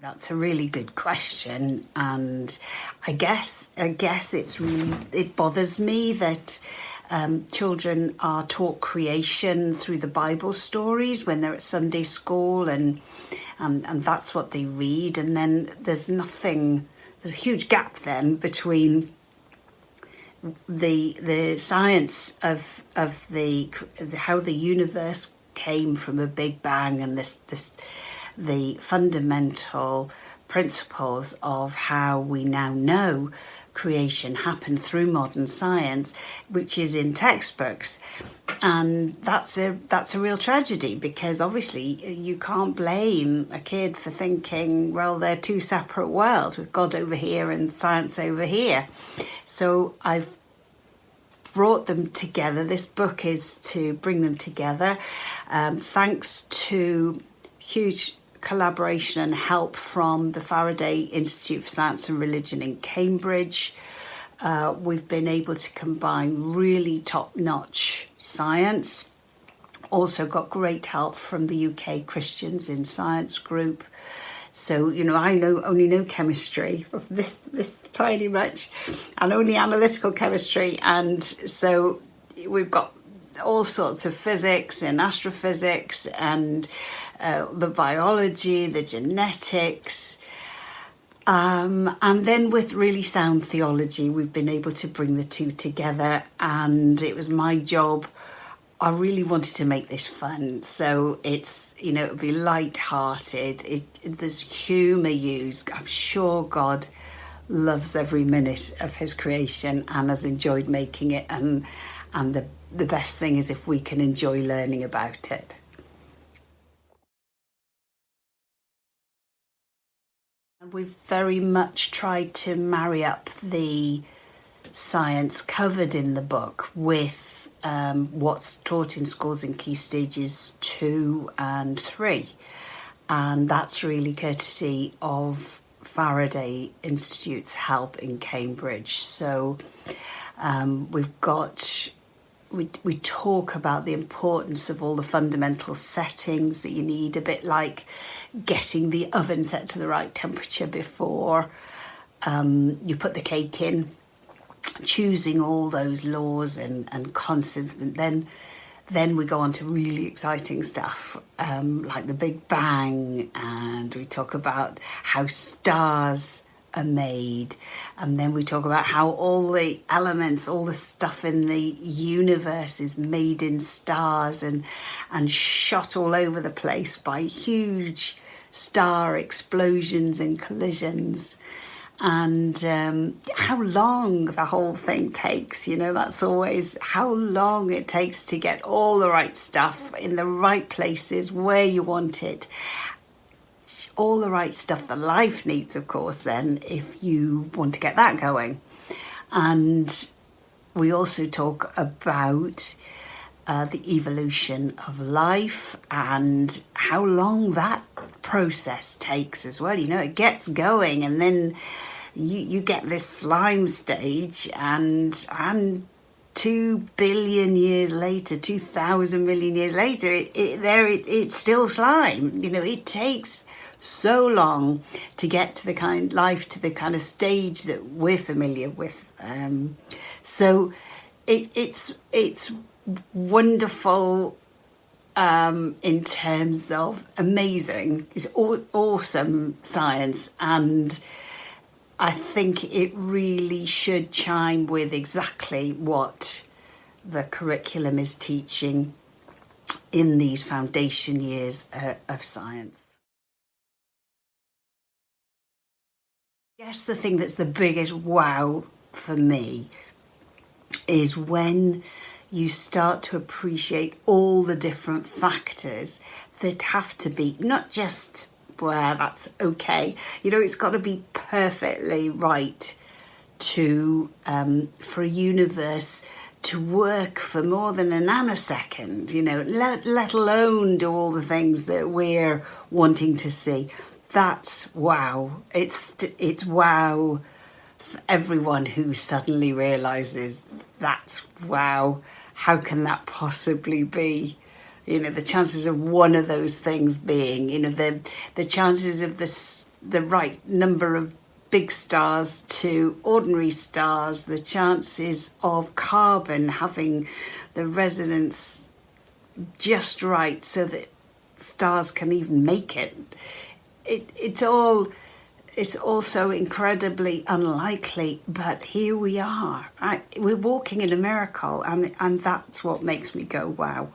That's a really good question, and I guess it bothers me that children are taught creation through the Bible stories when they're at Sunday school, and that's what they read, and then there's a huge gap then between the science of how the universe came from a big bang, and the fundamental principles of how we now know creation happened through modern science, which is in textbooks. And that's a real tragedy, because obviously you can't blame a kid for thinking, well, they're two separate worlds with God over here and science over here. So I've brought them together. This book is to bring them together, thanks to huge collaboration and help from the Faraday Institute for Science and Religion in Cambridge. We've been able to combine really top-notch science. Also got great help from the UK Christians in Science group. So, I only know chemistry, this tiny much, and only analytical chemistry. And so we've got all sorts of physics and astrophysics and the biology, the genetics. And then with really sound theology, we've been able to bring the two together, and it was my job. I really wanted to make this fun, so it's, it'll be light-hearted. There's humour used. I'm sure God loves every minute of his creation and has enjoyed making it, and the best thing is if we can enjoy learning about it. We've very much tried to marry up the science covered in the book with what's taught in schools in Key Stages 2 and 3. And that's really courtesy of Faraday Institute's help in Cambridge. So we talk about the importance of all the fundamental settings that you need, a bit like getting the oven set to the right temperature before you put the cake in, choosing all those laws and constants. But then we go on to really exciting stuff, like the Big Bang, and we talk about how stars are made, and then we talk about how all the elements, all the stuff in the universe is made in stars and shot all over the place by huge star explosions and collisions. And how long the whole thing takes, that's always how long it takes to get all the right stuff in the right places where you want it. All the right stuff that life needs, of course, then, if you want to get that going. And we also talk about the evolution of life and how long that process takes as well. It gets going, and then you get this slime stage, and 2 billion years later, 2,000 million years later, it's still slime. It takes so long to get to the kind of stage that we're familiar with. So it's wonderful in terms of amazing. It's awesome science, and I think it really should chime with exactly what the curriculum is teaching in these foundation years of science. I guess the thing that's the biggest wow for me is when you start to appreciate all the different factors that have to be, not just, well, that's okay. It's got to be perfectly right for a universe to work for more than a nanosecond, let alone do all the things that we're wanting to see. That's wow. It's wow for everyone who suddenly realises that's wow. How can that possibly be? The chances of one of those things being, the chances of the right number of big stars to ordinary stars, the chances of carbon having the resonance just right so that stars can even make it. It's also incredibly unlikely, but here we are. We're walking in a miracle, and that's what makes me go, wow.